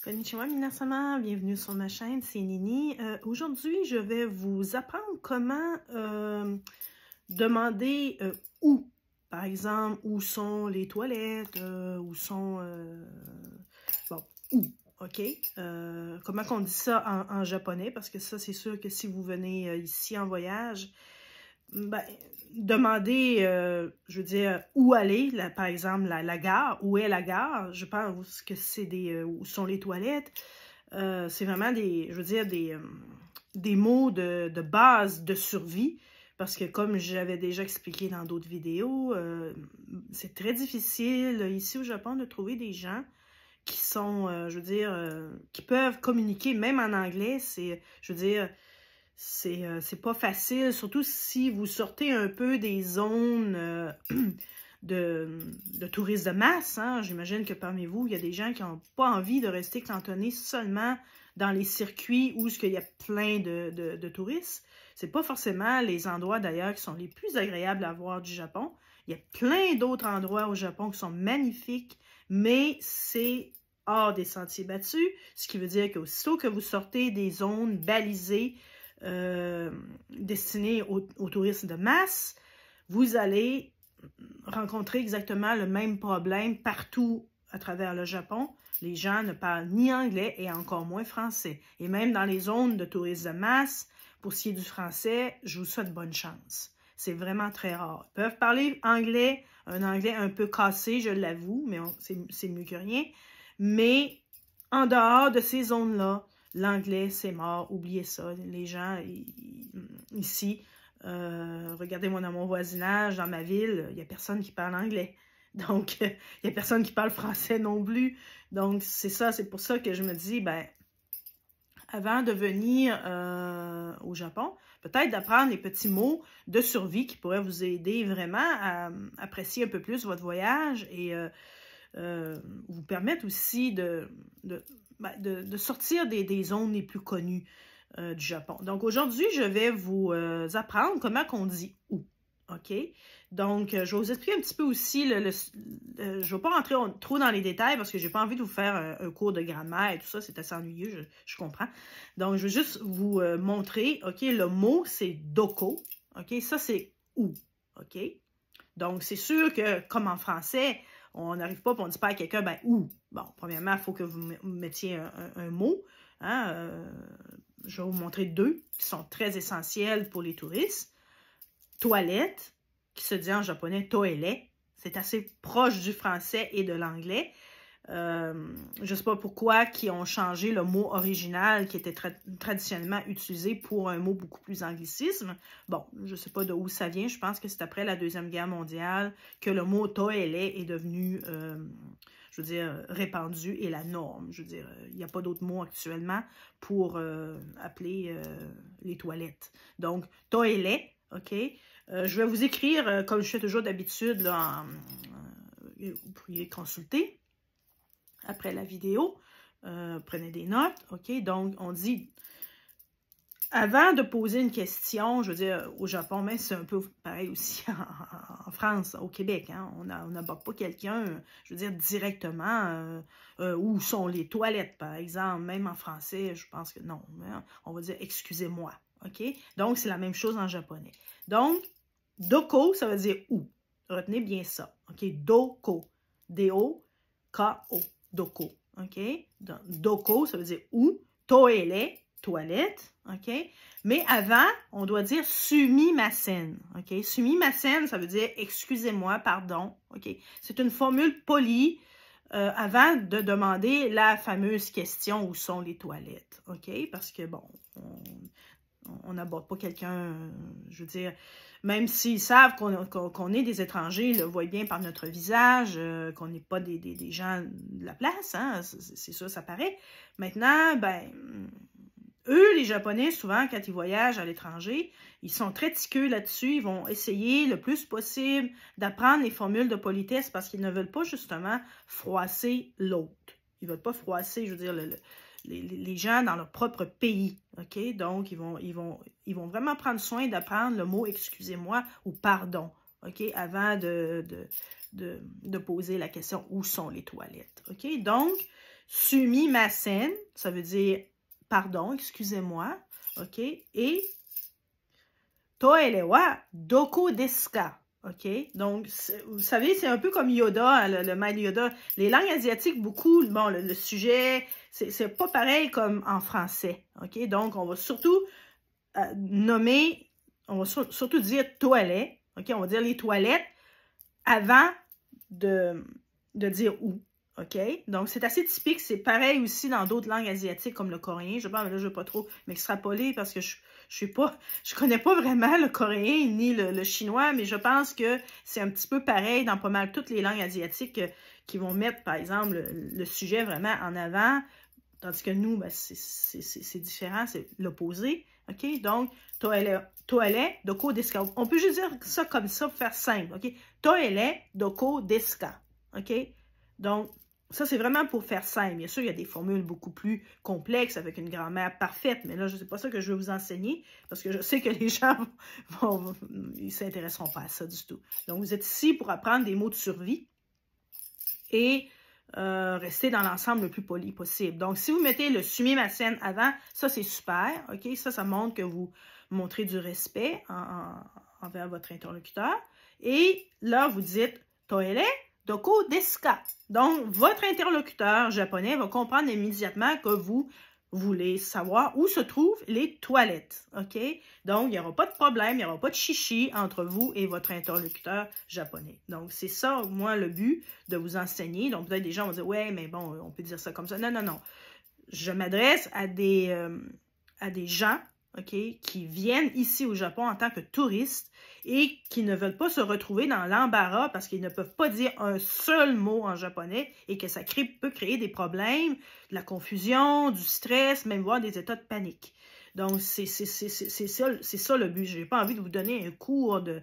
Konnichiwa minasama, bienvenue sur ma chaîne, c'est Nini. Aujourd'hui, je vais vous apprendre comment demander où. Par exemple, où sont les toilettes, où sont... bon, où, ok? Comment on dit ça en japonais, parce que ça, c'est sûr que si vous venez ici en voyage, ben, demander, je veux dire, où aller, par exemple, la gare, où est la gare, je pense que c'est où sont les toilettes, c'est vraiment je veux dire, des mots de base de survie, parce que comme j'avais déjà expliqué dans d'autres vidéos, c'est très difficile ici au Japon de trouver des gens qui sont, je veux dire, qui peuvent communiquer, même en anglais, je veux dire, c'est pas facile, surtout si vous sortez un peu des zones de touristes de masse. Hein. J'imagine que parmi vous, il y a des gens qui n'ont pas envie de rester cantonnés seulement dans les circuits où il y a plein de touristes. C'est pas forcément les endroits d'ailleurs qui sont les plus agréables à voir du Japon. Il y a plein d'autres endroits au Japon qui sont magnifiques, mais c'est hors des sentiers battus, ce qui veut dire qu'aussitôt que vous sortez des zones balisées, destiné aux touristes de masse, vous allez rencontrer exactement le même problème partout à travers le Japon. Les gens ne parlent ni anglais et encore moins français. Et même dans les zones de touristes de masse, pour ce qui est du français, je vous souhaite bonne chance. C'est vraiment très rare. Ils peuvent parler anglais, un anglais un peu cassé, je l'avoue, mais c'est mieux que rien. Mais en dehors de ces zones-là, l'anglais, c'est mort, oubliez ça. Les gens ici, regardez-moi dans mon voisinage, dans ma ville, il n'y a personne qui parle anglais. Donc, il n'y a personne qui parle français non plus. Donc, c'est ça, c'est pour ça que je me dis, ben, avant de venir au Japon, peut-être d'apprendre les petits mots de survie qui pourraient vous aider vraiment à apprécier un peu plus votre voyage et vous permettre aussi de sortir des zones les plus connues du Japon. Donc, aujourd'hui, je vais vous apprendre comment on dit « où ». OK? Donc, je vais vous expliquer un petit peu aussi, je ne vais pas rentrer trop dans les détails parce que je n'ai pas envie de vous faire un cours de grammaire et tout ça, c'est assez ennuyeux, je comprends. Donc, je vais juste vous montrer, OK, le mot, c'est « doko ». OK? Ça, c'est « où ». OK? Donc, c'est sûr que, comme en français, on n'arrive pas et on ne dit pas à quelqu'un, ben, où? Bon, premièrement, il faut que vous mettiez un mot. Hein, je vais vous montrer deux qui sont très essentiels pour les touristes. Toilette, qui se dit en japonais toilet. C'est assez proche du français et de l'anglais. Je ne sais pas pourquoi ils ont changé le mot original qui était traditionnellement utilisé pour un mot beaucoup plus anglicisme. Bon, je ne sais pas d'où ça vient. Je pense que c'est après la Deuxième Guerre mondiale que le mot toilet est devenu, je veux dire, répandu et la norme. Je veux dire, il n'y a pas d'autre mot actuellement pour appeler les toilettes. Donc, toilet, OK? Je vais vous écrire, comme je fais toujours d'habitude, vous pourriez consulter après la vidéo. Prenez des notes, OK? Donc, on dit, avant de poser une question, je veux dire, au Japon, mais c'est un peu pareil aussi en France, au Québec, hein? On n'aborde pas quelqu'un, je veux dire, directement, où sont les toilettes, par exemple. Même en français, je pense que non. Hein? On va dire, excusez-moi, OK? Donc, c'est la même chose en japonais. Donc, doko, ça veut dire où. Retenez bien ça, OK? Doko, D-O-K-O, doko, OK? Donc, doko, ça veut dire où. Toilet, toilette, OK? Mais avant, on doit dire sumimasen, OK? Sumimasen, ça veut dire excusez-moi, pardon, OK? C'est une formule polie avant de demander la fameuse question où sont les toilettes, OK? Parce que, bon, on n'aborde pas quelqu'un, je veux dire, même s'ils savent qu'on est des étrangers, ils le voient bien par notre visage, qu'on n'est pas des gens de la place, hein, c'est sûr, ça paraît. Maintenant, ben, eux, les Japonais, souvent, quand ils voyagent à l'étranger, ils sont très tiqueux là-dessus, ils vont essayer le plus possible d'apprendre les formules de politesse parce qu'ils ne veulent pas, justement, froisser l'autre. Ils ne veulent pas froisser, je veux dire, les gens dans leur propre pays, OK? Donc, ils vont vraiment prendre soin d'apprendre le mot « excusez-moi » ou « pardon », OK? Avant de poser la question « où sont les toilettes », OK? Donc, sumimasen, ça veut dire pardon, excusez-moi, OK? Et toele wa doko desu ka? OK? Donc, vous savez, c'est un peu comme Yoda, le maître Yoda. Les langues asiatiques, beaucoup, bon, le sujet, c'est pas pareil comme en français. OK? Donc, on va surtout nommer, on va surtout dire toilette. OK? On va dire les toilettes avant de dire où. OK? Donc, c'est assez typique. C'est pareil aussi dans d'autres langues asiatiques comme le coréen. Je pense, mais là, je ne vais pas trop m'extrapoler parce que je connais pas vraiment le coréen ni le chinois, mais je pense que c'est un petit peu pareil dans pas mal toutes les langues asiatiques qui vont mettre, par exemple, le sujet vraiment en avant, tandis que nous, ben, c'est différent, c'est l'opposé. OK? Donc, toele, doko desu ka. On peut juste dire ça comme ça pour faire simple. OK? Toele, doko desu ka. OK? Donc, ça, c'est vraiment pour faire simple. Bien sûr, il y a des formules beaucoup plus complexes avec une grammaire parfaite, mais là, je sais pas ça que je vais vous enseigner parce que je sais que les gens ils s'intéresseront pas à ça du tout. Donc, vous êtes ici pour apprendre des mots de survie et rester dans l'ensemble le plus poli possible. Donc, si vous mettez le sumimasen avant, ça, c'est super. OK? Ça montre que vous montrez du respect envers votre interlocuteur. Et là, vous dites toele doko desu ka. Donc, votre interlocuteur japonais va comprendre immédiatement que vous voulez savoir où se trouvent les toilettes. OK? Donc, il n'y aura pas de problème, il n'y aura pas de chichi entre vous et votre interlocuteur japonais. Donc, c'est ça, moi, le but de vous enseigner. Donc, peut-être des gens vont dire, ouais, mais bon, on peut dire ça comme ça. Non, non, non. Je m'adresse à des gens, OK, qui viennent ici au Japon en tant que touristes et qui ne veulent pas se retrouver dans l'embarras parce qu'ils ne peuvent pas dire un seul mot en japonais et que ça peut créer des problèmes, de la confusion, du stress, même voire des états de panique. Donc, c'est ça le but. Je n'ai pas envie de vous donner un cours de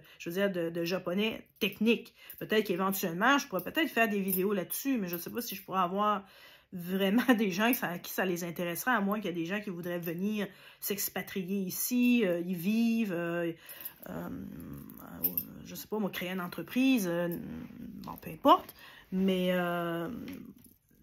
japonais technique. Peut-être qu'éventuellement, je pourrais peut-être faire des vidéos là-dessus, mais je ne sais pas si je pourrais avoir vraiment des gens à qui ça les intéresserait, à moins qu'il y ait des gens qui voudraient venir s'expatrier ici, y vivre, je sais pas, moi, créer une entreprise, bon, peu importe, mais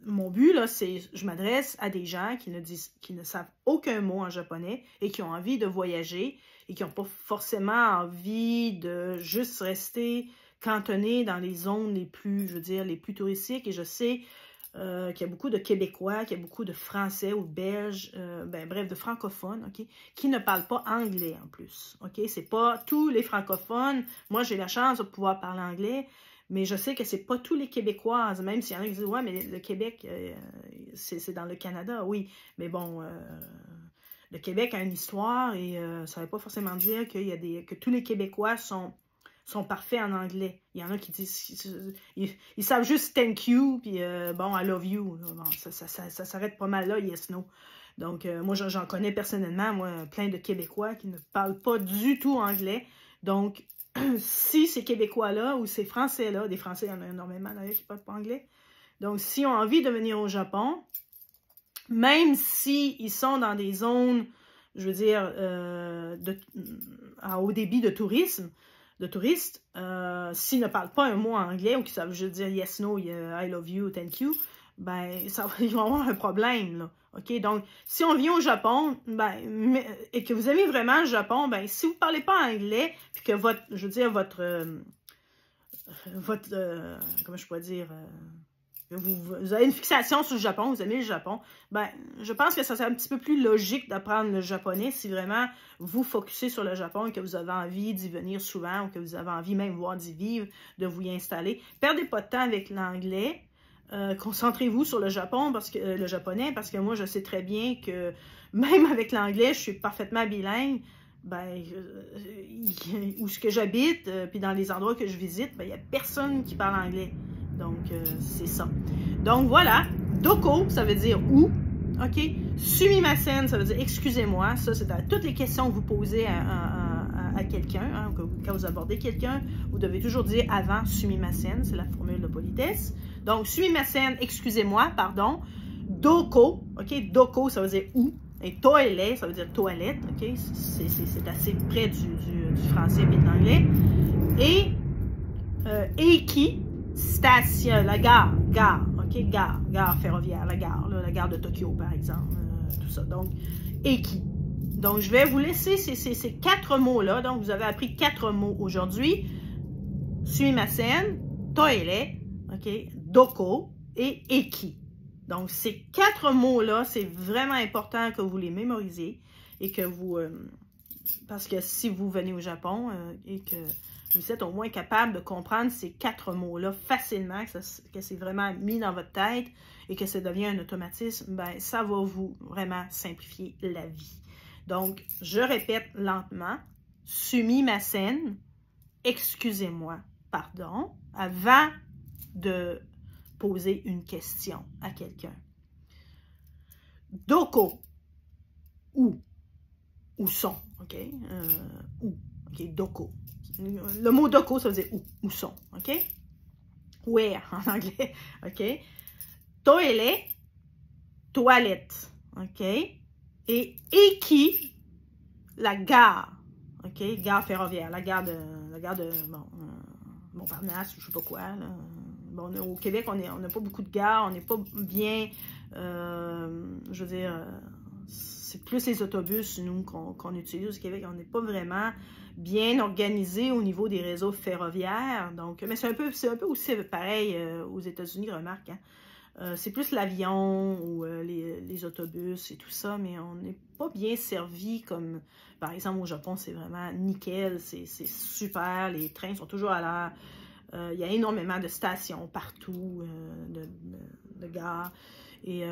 mon but, là, c'est, je m'adresse à des gens qui ne savent aucun mot en japonais et qui ont envie de voyager et qui n'ont pas forcément envie de juste rester cantonnés dans les zones les plus, je veux dire, les plus touristiques. Et je sais qu'il y a beaucoup de Québécois, qu'il y a beaucoup de Français ou Belges, bref, de francophones, OK, qui ne parlent pas anglais en plus, OK? C'est pas tous les francophones. Moi, j'ai la chance de pouvoir parler anglais, mais je sais que c'est pas tous les Québécoises, même s'il y en a qui disent, ouais, mais le Québec, c'est dans le Canada, oui, mais bon, le Québec a une histoire et ça ne veut pas forcément dire que tous les Québécois sont parfaits en anglais. Il y en a qui disent, ils savent juste thank you, puis bon, I love you. Bon, ça s'arrête pas mal là, yes, no. Donc, moi, j'en connais personnellement, moi, plein de Québécois qui ne parlent pas du tout anglais. Donc, si ces Québécois-là ou ces Français-là, des Français, il y en a énormément d'ailleurs qui ne parlent pas anglais. Donc, s'ils ont envie de venir au Japon, même s'ils sont dans des zones, je veux dire, à haut débit de tourisme, s'ils ne parlent pas un mot en anglais ou qu'ils savent juste dire yes, no, I love you, thank you, ben, ils vont avoir un problème, là. OK? Donc, si on vient au Japon, ben, et que vous aimez vraiment le Japon, ben, si vous ne parlez pas anglais, puis que votre, comment je pourrais dire, vous avez une fixation sur le Japon, vous aimez le Japon, ben, je pense que ça serait un petit peu plus logique d'apprendre le japonais si vraiment vous focussez sur le Japon et que vous avez envie d'y venir souvent ou que vous avez envie même voir d'y vivre, de vous y installer. Perdez pas de temps avec l'anglais. Concentrez-vous sur le Japon, le japonais, parce que moi, je sais très bien que même avec l'anglais, je suis parfaitement bilingue. Ben, où ce que j'habite, puis dans les endroits que je visite, ben, il n'y a personne qui parle anglais. Donc, c'est ça. Donc, voilà. Doko, ça veut dire où. OK? Sumimasen, ça veut dire excusez-moi. Ça, c'est toutes les questions que vous posez à quelqu'un. Hein, quand vous abordez quelqu'un, vous devez toujours dire avant sumimasen. C'est la formule de politesse. Donc, sumimasen, excusez-moi, pardon. Doko, OK? Doko, ça veut dire où. Et toele, ça veut dire toilette, OK? C'est assez près du français et de l'anglais. Et eiki, station, la gare, OK? OK? Gare ferroviaire, la gare de Tokyo, par exemple. Tout ça. Donc, eki. Donc, je vais vous laisser ces 4 mots-là. Donc, vous avez appris 4 mots aujourd'hui. Sumimasen, toile, OK? Doko et eki. Donc, ces 4 mots-là, c'est vraiment important que vous les mémorisiez et que vous... parce que si vous venez au Japon et que vous êtes au moins capable de comprendre ces 4 mots-là facilement, que c'est vraiment mis dans votre tête et que ça devient un automatisme, ben ça va vous vraiment simplifier la vie. Donc, je répète lentement, sumimasen, excusez-moi, pardon, avant de poser une question à quelqu'un. Doko, où sont, OK? Où, OK, doko. Le mot doko, ça veut dire où sont, OK? Where, en anglais, OK? Toile, toilette, OK? Et eki, la gare, OK? Gare ferroviaire, la gare de Montparnasse, je sais pas quoi, là. Bon, au Québec, on n'a pas beaucoup de gares, on n'est pas bien, je veux dire, c'est plus les autobus, nous, qu'on utilise au Québec. On n'est pas vraiment bien organisé au niveau des réseaux ferroviaires. Donc, mais c'est un peu aussi pareil aux États-Unis, remarque. Hein? C'est plus l'avion ou les autobus et tout ça, mais on n'est pas bien servi comme, par exemple, au Japon, c'est vraiment nickel, c'est super, les trains sont toujours à l'heure. Il y a énormément de stations partout, de gares. Et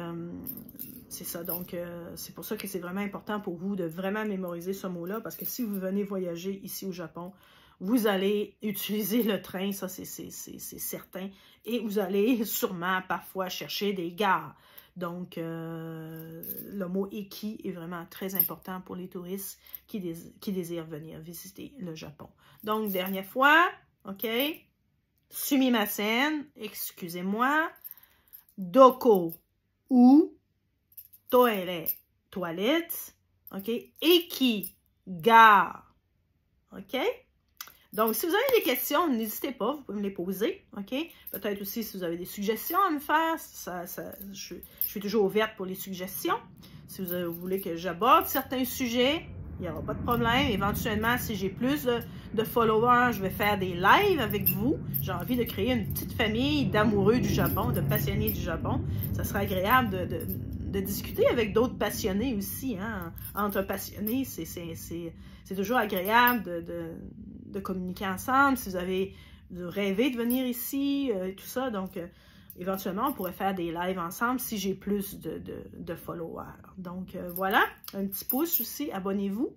c'est ça, donc c'est pour ça que c'est vraiment important pour vous de vraiment mémoriser ce mot-là, parce que si vous venez voyager ici au Japon, vous allez utiliser le train, ça c'est certain, et vous allez sûrement parfois chercher des gares. Donc, le mot eki est vraiment très important pour les touristes qui désirent venir visiter le Japon. Donc, dernière fois, OK? Sumimasen, excusez-moi. Doko, où, toile, toilette, OK? Eki, gare, OK? Donc, si vous avez des questions, n'hésitez pas, vous pouvez me les poser, OK? Peut-être aussi si vous avez des suggestions à me faire, je suis toujours ouverte pour les suggestions. Si vous voulez que j'aborde certains sujets, il n'y aura pas de problème. Éventuellement, si j'ai plus de followers, je vais faire des lives avec vous. J'ai envie de créer une petite famille d'amoureux du Japon, de passionnés du Japon. Ça sera agréable de discuter avec d'autres passionnés aussi. Hein? Entre passionnés, c'est toujours agréable de communiquer ensemble. Si vous avez rêvé de venir ici, tout ça, donc... éventuellement, on pourrait faire des lives ensemble si j'ai plus de followers. Donc, voilà, un petit pouce aussi, abonnez-vous.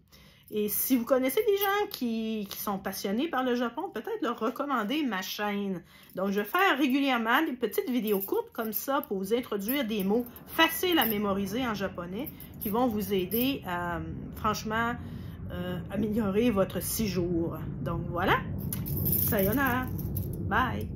Et si vous connaissez des gens qui sont passionnés par le Japon, peut-être leur recommander ma chaîne. Donc, je vais faire régulièrement des petites vidéos courtes comme ça pour vous introduire des mots faciles à mémoriser en japonais qui vont vous aider à, franchement, améliorer votre séjour. Donc, voilà. Sayonara. Bye.